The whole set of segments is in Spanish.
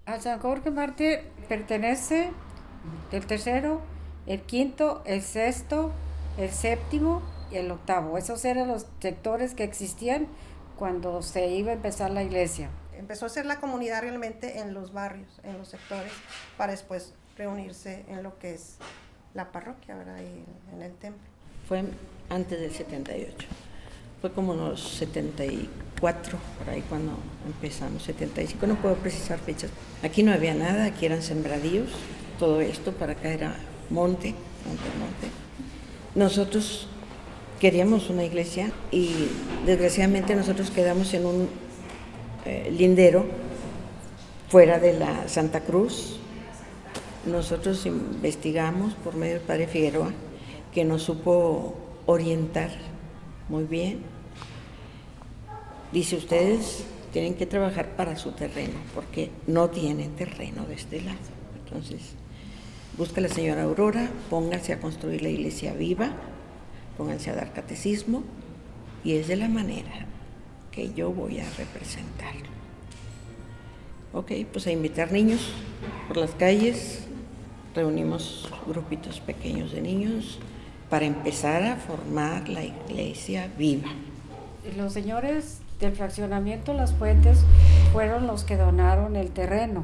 A San Jorge Mártir pertenece el tercero, el quinto, el sexto, el séptimo y el octavo. Esos eran los sectores que existían cuando se iba a empezar la iglesia. Empezó a ser la comunidad realmente en los barrios, en los sectores, para después reunirse en lo que es la parroquia, ¿verdad? Y en el templo. Fue antes del 78. Fue como unos 74, por ahí cuando empezamos, 75, no puedo precisar fechas. Aquí no había nada, aquí eran sembradíos, todo esto, para acá era monte. Nosotros queríamos una iglesia y desgraciadamente nosotros quedamos en un lindero fuera de la Santa Cruz. Nosotros investigamos por medio del padre Figueroa, que nos supo orientar muy bien. Dice, ustedes tienen que trabajar para su terreno, porque no tienen terreno de este lado. Entonces, busca a la señora Aurora, pónganse a construir la iglesia viva, pónganse a dar catecismo, y es de la manera que yo voy a representar. Ok, pues a invitar niños por las calles, reunimos grupitos pequeños de niños para empezar a formar la iglesia viva. Los señores del fraccionamiento Las Fuentes fueron los que donaron el terreno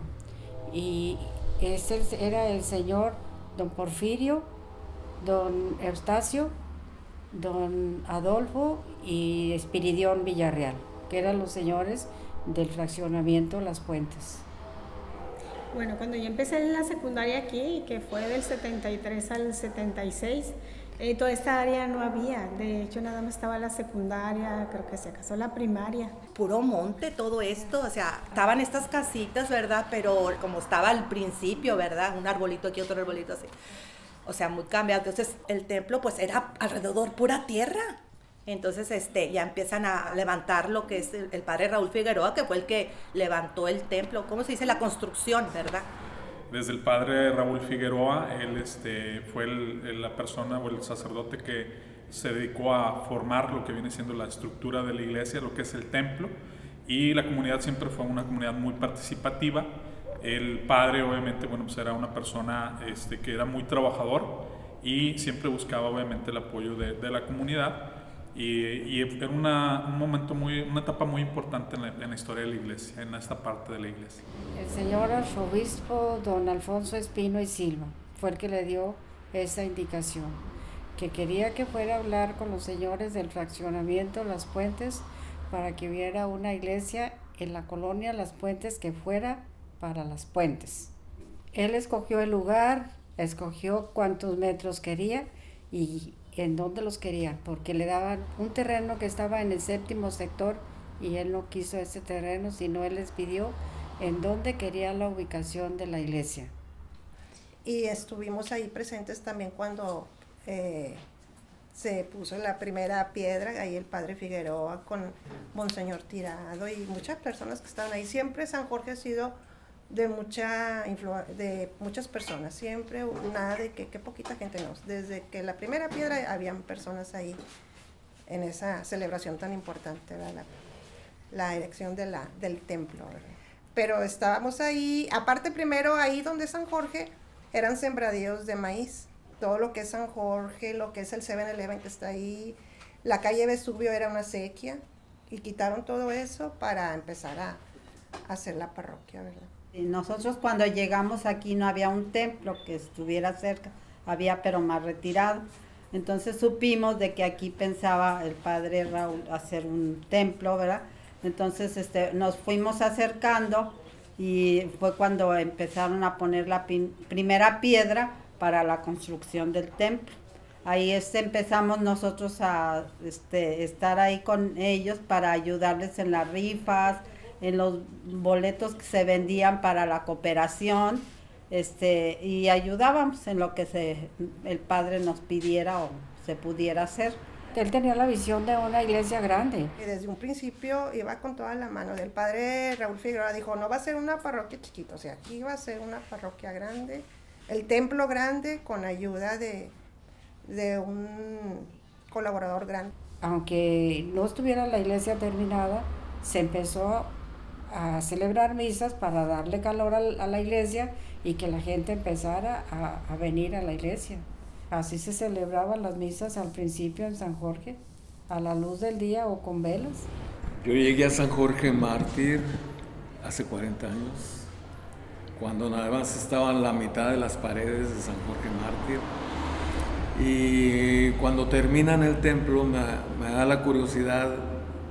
y ese era el señor don Porfirio, don Eustacio, don Adolfo y Espiridión Villarreal, que eran los señores del fraccionamiento Las Fuentes. Bueno, cuando yo empecé en la secundaria aquí, que fue del 73 al 76, toda esta área no había. De hecho, nada más estaba la secundaria, creo que se acaso la primaria. Puro monte todo esto, o sea, estaban estas casitas, ¿verdad? Pero como estaba al principio, ¿verdad? Un arbolito aquí, otro arbolito así. O sea, muy cambiado. Entonces, el templo pues era alrededor pura tierra. Entonces ya empiezan a levantar lo que es el padre Raúl Figueroa, que fue el que levantó el templo, ¿cómo se dice? La construcción, ¿verdad? Desde el padre Raúl Figueroa, él fue la persona o el sacerdote que se dedicó a formar lo que viene siendo la estructura de la iglesia, lo que es el templo, y la comunidad siempre fue una comunidad muy participativa. El padre obviamente, bueno, pues era una persona que era muy trabajador y siempre buscaba obviamente el apoyo de la comunidad. Y era un momento una etapa muy importante en la historia de la iglesia, en esta parte de la iglesia. El señor arzobispo don Alfonso Espino y Silva fue el que le dio esa indicación, que quería que fuera a hablar con los señores del fraccionamiento Las Puentes para que hubiera una iglesia en la colonia Las Puentes que fuera para Las Puentes. Él escogió el lugar, escogió cuántos metros quería y en dónde los quería, porque le daban un terreno que estaba en el séptimo sector y él no quiso ese terreno, sino él les pidió en dónde quería la ubicación de la iglesia. Y estuvimos ahí presentes también cuando se puso la primera piedra, ahí el padre Figueroa con Monseñor Tirado y muchas personas que estaban ahí. Siempre San Jorge ha sido de muchas personas, siempre nada de que poquita gente, no. Desde que la primera piedra habían personas ahí en esa celebración tan importante, ¿verdad? La erección del templo, ¿verdad? Pero estábamos ahí, aparte primero ahí donde San Jorge eran sembradíos de maíz, todo lo que es San Jorge, lo que es el 7-Eleven que está ahí, la calle Vesubio era una sequía y quitaron todo eso para empezar a hacer la parroquia, ¿verdad? Nosotros cuando llegamos aquí no había un templo que estuviera cerca, había pero más retirado. Entonces supimos de que aquí pensaba el padre Raúl hacer un templo, ¿verdad? Entonces nos fuimos acercando y fue cuando empezaron a poner la primera piedra para la construcción del templo. Ahí empezamos nosotros a estar ahí con ellos para ayudarles en las rifas, en los boletos que se vendían para la cooperación, y ayudábamos en lo que el padre nos pidiera o se pudiera hacer. Él tenía la visión de una iglesia grande. Y desde un principio iba con toda la mano. Del padre Raúl Figueroa dijo, no va a ser una parroquia chiquita, o sea, aquí va a ser una parroquia grande, el templo grande con ayuda de un colaborador grande. Aunque no estuviera la iglesia terminada, se empezó a celebrar misas para darle calor a la iglesia y que la gente empezara a venir a la iglesia. Así se celebraban las misas al principio en San Jorge, a la luz del día o con velas. Yo llegué a San Jorge Mártir hace 40 años, cuando nada más estaban la mitad de las paredes de San Jorge Mártir. Y cuando terminan el templo me da la curiosidad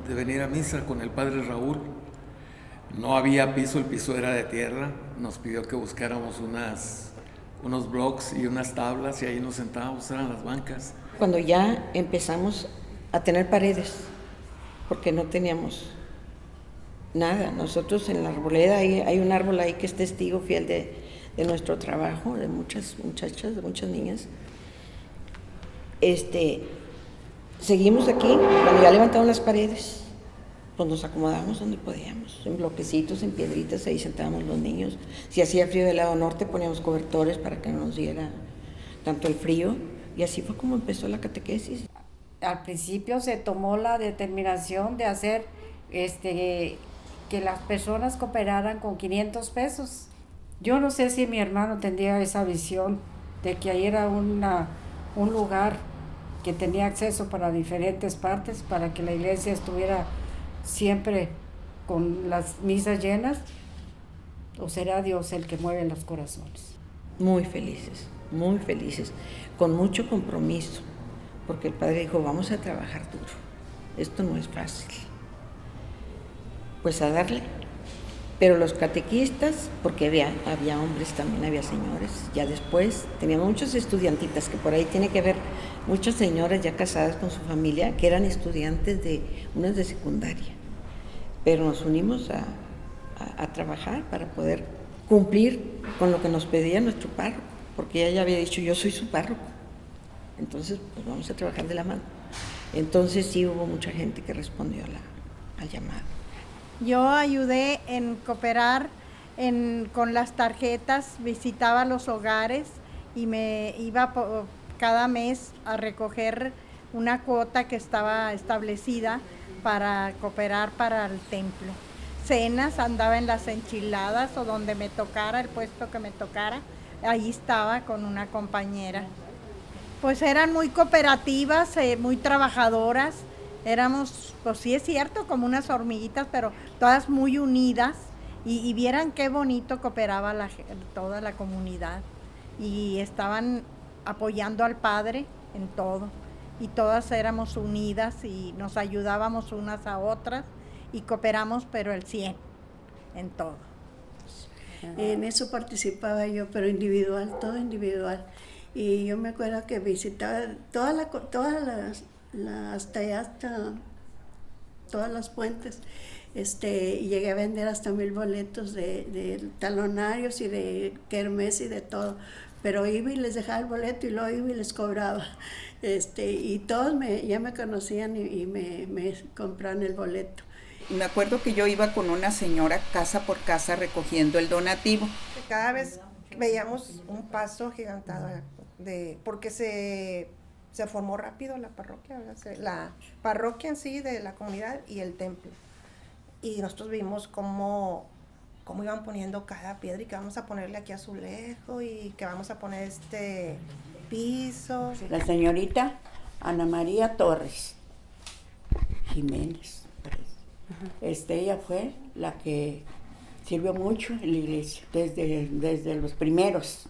de venir a misa con el padre Raúl. No había piso, el piso era de tierra. Nos pidió que buscáramos unos blocks y unas tablas y ahí nos sentábamos, eran las bancas. Cuando ya empezamos a tener paredes, porque no teníamos nada. Nosotros en la arboleda, hay un árbol ahí que es testigo fiel de nuestro trabajo, de muchas muchachas, de muchas niñas. Seguimos aquí, cuando ya levantaron las paredes, pues nos acomodamos donde podíamos, en bloquecitos, en piedritas, ahí sentábamos los niños. Si hacía frío del lado norte, poníamos cobertores para que no nos diera tanto el frío, y así fue como empezó la catequesis. Al principio se tomó la determinación de hacer que las personas cooperaran con 500 pesos. Yo no sé si mi hermano tendría esa visión de que ahí era un lugar que tenía acceso para diferentes partes, para que la iglesia estuviera siempre con las misas llenas, o será Dios el que mueve los corazones. Muy felices, con mucho compromiso, porque el padre dijo, vamos a trabajar duro, esto no es fácil, pues a darle. Pero los catequistas, porque había hombres también, había señores, ya después teníamos muchas estudiantitas, que por ahí tiene que ver muchas señoras ya casadas con su familia, que eran estudiantes unas de secundaria, pero nos unimos a trabajar para poder cumplir con lo que nos pedía nuestro párroco, porque ella ya había dicho, yo soy su párroco, entonces pues vamos a trabajar de la mano. Entonces sí hubo mucha gente que respondió al llamado. Yo ayudé en cooperar con las tarjetas, visitaba los hogares y me iba cada mes a recoger una cuota que estaba establecida para cooperar para el templo. Cenas, andaba en las enchiladas o donde me tocara, el puesto que me tocara, ahí estaba con una compañera. Pues eran muy cooperativas, muy trabajadoras. Éramos, pues sí es cierto, como unas hormiguitas, pero todas muy unidas y vieran qué bonito cooperaba toda la comunidad y estaban apoyando al Padre en todo y todas éramos unidas y nos ayudábamos unas a otras y cooperamos, pero el 100 en todo. En eso participaba yo, pero individual, todo individual. Y yo me acuerdo que visitaba todas las puentes, y llegué a vender hasta 1000 boletos de talonarios y de kermés y de todo, pero iba y les dejaba el boleto y luego iba y les cobraba, y todos ya me conocían y me compraron el boleto. Me acuerdo que yo iba con una señora casa por casa recogiendo el donativo. Cada vez veíamos un paso agigantado, porque se formó rápido la parroquia, la parroquia en sí de la comunidad y el templo. Y nosotros vimos cómo iban poniendo cada piedra y que vamos a ponerle aquí azulejo y que vamos a poner este piso. La señorita Ana María Torres Jiménez, ella fue la que sirvió mucho en la iglesia, desde los primeros.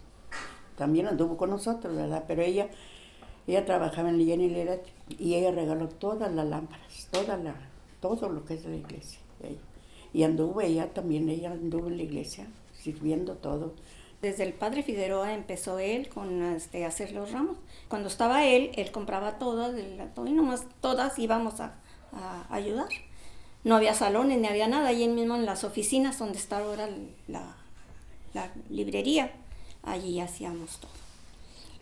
También anduvo con nosotros, ¿verdad? Pero ella trabajaba en la Jenny Lerat y ella regaló todas las lámparas, todo lo que es de la iglesia. Y ella anduvo en la iglesia, sirviendo todo. Desde el padre Figueroa empezó él con hacer los ramos. Cuando estaba él compraba todo y nomás todas íbamos a ayudar. No había salones ni había nada, allí mismo en las oficinas donde está ahora la librería, allí hacíamos todo.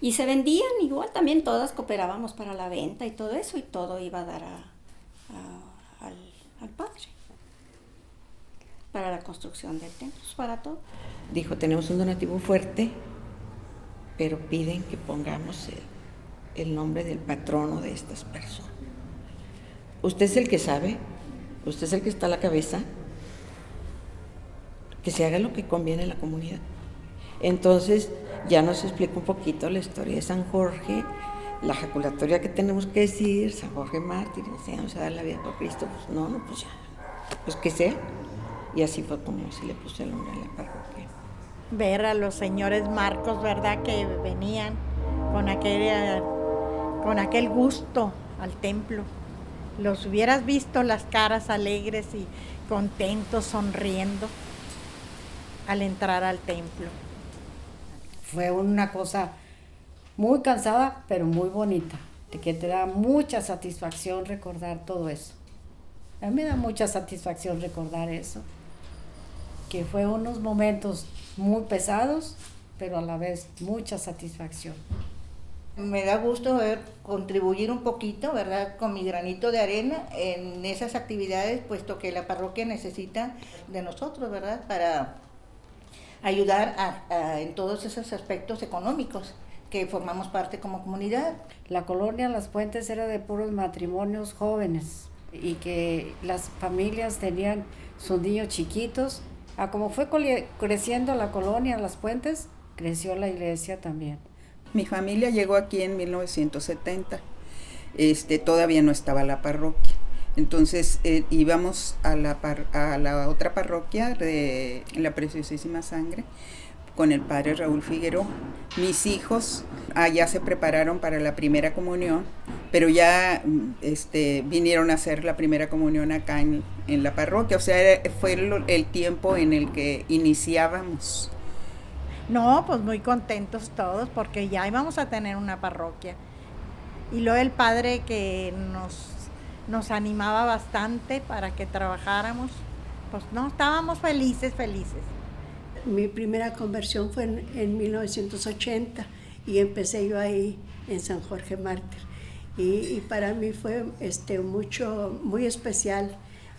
Y se vendían igual, también todas cooperábamos para la venta y todo eso, y todo iba a dar al padre, para la construcción del templo, para todo. Dijo, tenemos un donativo fuerte, pero piden que pongamos el nombre del patrono de estas personas. Usted es el que sabe, usted es el que está a la cabeza, que se haga lo que conviene en la comunidad. Entonces ya nos explica un poquito la historia de San Jorge, la ejaculatoria que tenemos que decir, San Jorge mártir, enseñamos a dar la vida por Cristo, pues no, pues ya, pues que sea. Y así fue como se le puso el nombre a la parroquia. Ver a los señores Marcos, ¿verdad? Que venían con aquel gusto al templo. Los hubieras visto las caras alegres y contentos, sonriendo al entrar al templo. Fue una cosa muy cansada, pero muy bonita, de que te da mucha satisfacción recordar todo eso. A mí me da mucha satisfacción recordar eso, que fue unos momentos muy pesados, pero a la vez mucha satisfacción. Me da gusto contribuir un poquito, ¿verdad?, con mi granito de arena en esas actividades, puesto que la parroquia necesita de nosotros, ¿verdad?, para ayudar en todos esos aspectos económicos que formamos parte como comunidad. La colonia Las Puentes era de puros matrimonios jóvenes y que las familias tenían sus niños chiquitos. Como fue creciendo la colonia Las Puentes, creció la iglesia también. Mi familia llegó aquí en 1970, todavía no estaba la parroquia. Entonces íbamos a la otra parroquia de la Preciosísima Sangre con el padre Raúl Figueroa. Mis hijos allá se prepararon para la primera comunión, pero ya vinieron a hacer la primera comunión acá en la parroquia. O sea, fue el tiempo en el que iniciábamos. No, pues muy contentos todos porque ya íbamos a tener una parroquia. Y luego el padre que nos animaba bastante para que trabajáramos, pues no, estábamos felices. Mi primera conversión fue en 1980 y empecé yo ahí en San Jorge Mártir. Y para mí fue muy especial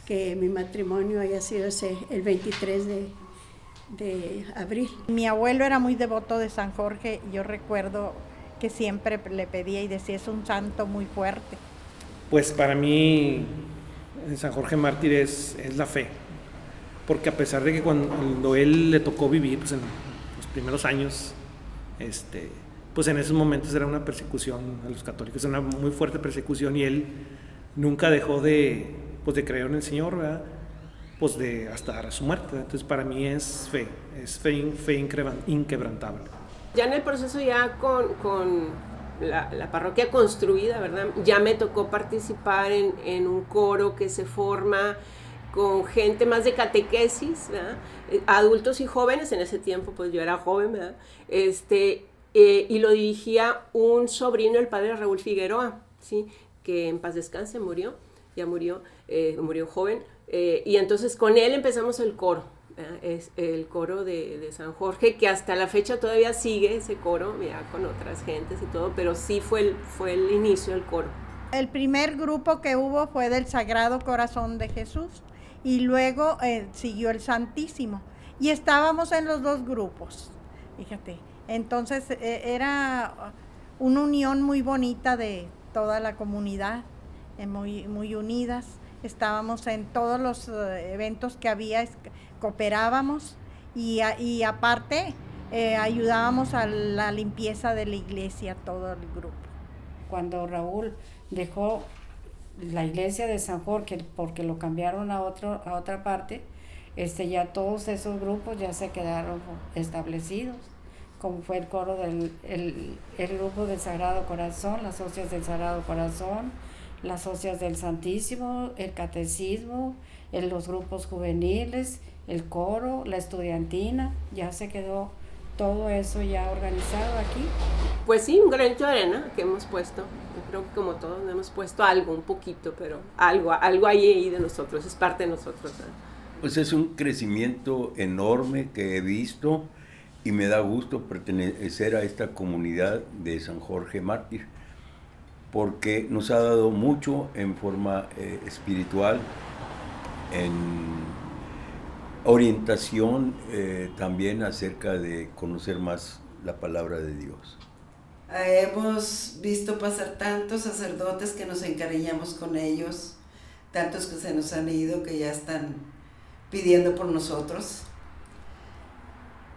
que mi matrimonio haya sido el 23 de abril. Mi abuelo era muy devoto de San Jorge. Yo recuerdo que siempre le pedía y decía, es un santo muy fuerte. Pues para mí San Jorge Mártir es la fe, porque a pesar de que cuando él le tocó vivir, pues en los primeros años, pues en esos momentos era una persecución a los católicos, una muy fuerte persecución, y él nunca dejó de creer en el Señor, ¿verdad? Pues hasta su muerte. Entonces para mí es fe inquebrantable. Ya en el proceso, ya con la parroquia construida, ¿verdad? Ya me tocó participar en un coro que se forma con gente más de catequesis, ¿verdad? Adultos y jóvenes. En ese tiempo pues yo era joven, ¿verdad? Y lo dirigía un sobrino del padre Raúl Figueroa, ¿sí? Que en paz descanse, murió joven. Y entonces con él empezamos el coro, es el coro de San Jorge, que hasta la fecha todavía sigue ese coro, ya con otras gentes y todo, pero sí fue el inicio del coro. El primer grupo que hubo fue del Sagrado Corazón de Jesús y luego siguió el Santísimo y estábamos en los dos grupos, fíjate. Entonces era una unión muy bonita de toda la comunidad, muy unidas. Estábamos en todos los eventos que había, cooperábamos y aparte ayudábamos a la limpieza de la iglesia, todo el grupo. Cuando Raúl dejó la iglesia de San Jorge porque lo cambiaron a otra parte, ya todos esos grupos ya se quedaron establecidos, como fue el coro el grupo del Sagrado Corazón, las socias del Sagrado Corazón, las socias del Santísimo, el catecismo, los grupos juveniles, el coro, la estudiantina, ya se quedó todo eso ya organizado aquí. Pues sí, un granito de arena que hemos puesto. Yo creo que como todos hemos puesto algo, un poquito, pero algo hay ahí de nosotros, es parte de nosotros, ¿eh? Pues es un crecimiento enorme que he visto y me da gusto pertenecer a esta comunidad de San Jorge Mártir, porque nos ha dado mucho en forma espiritual, en orientación también acerca de conocer más la palabra de Dios. Hemos visto pasar tantos sacerdotes que nos encariñamos con ellos, tantos que se nos han ido, que ya están pidiendo por nosotros.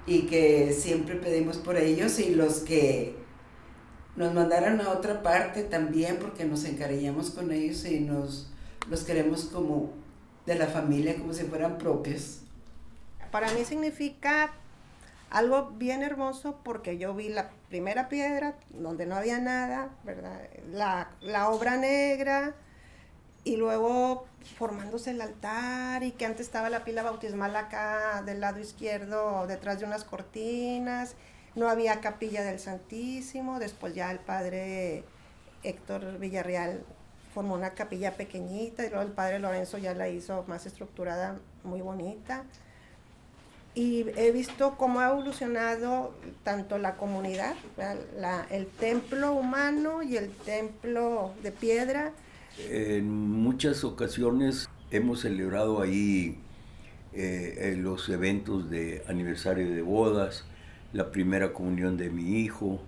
y que siempre pedimos por ellos, y los que nos mandaron a otra parte también, porque nos encariñamos con ellos y los queremos como de la familia, como si fueran propios. Para mí significa algo bien hermoso, porque yo vi la primera piedra donde no había nada, ¿verdad? La obra negra, y luego formándose el altar, y que antes estaba la pila bautismal acá del lado izquierdo, detrás de unas cortinas, no había capilla del Santísimo. Después ya el padre Héctor Villarreal formó una capilla pequeñita, y luego el padre Lorenzo ya la hizo más estructurada, muy bonita. Y he visto cómo ha evolucionado tanto la comunidad, el templo humano y el templo de piedra. En muchas ocasiones hemos celebrado ahí los eventos de aniversario de bodas, la primera comunión de mi hijo,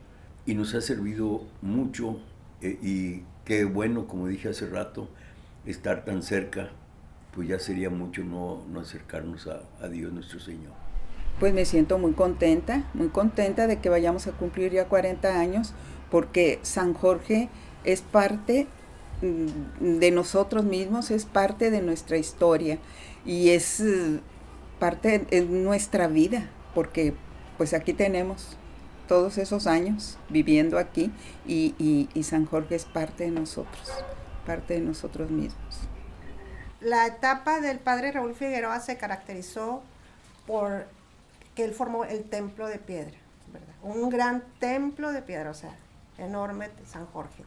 y nos ha servido mucho, y qué bueno, como dije hace rato, estar tan cerca, pues ya sería mucho no acercarnos a Dios nuestro Señor. Pues me siento muy contenta de que vayamos a cumplir ya 40 años, porque San Jorge es parte de nosotros mismos, es parte de nuestra historia, y es parte de nuestra vida, porque pues aquí tenemos todos esos años viviendo aquí, y San Jorge es parte de nosotros mismos. La etapa del padre Raúl Figueroa se caracterizó por que él formó el templo de piedra, ¿verdad? Un gran templo de piedra, o sea, enorme, San Jorge.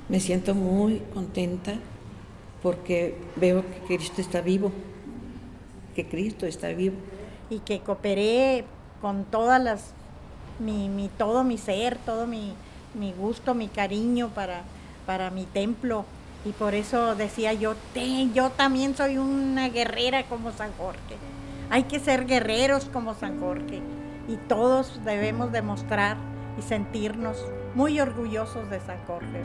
Me siento muy contenta porque veo que Cristo está vivo, Y que cooperé con todas todo mi ser, todo mi gusto, mi cariño para mi templo. Y por eso decía yo también soy una guerrera como San Jorge. Hay que ser guerreros como San Jorge, y todos debemos demostrar y sentirnos muy orgullosos de San Jorge.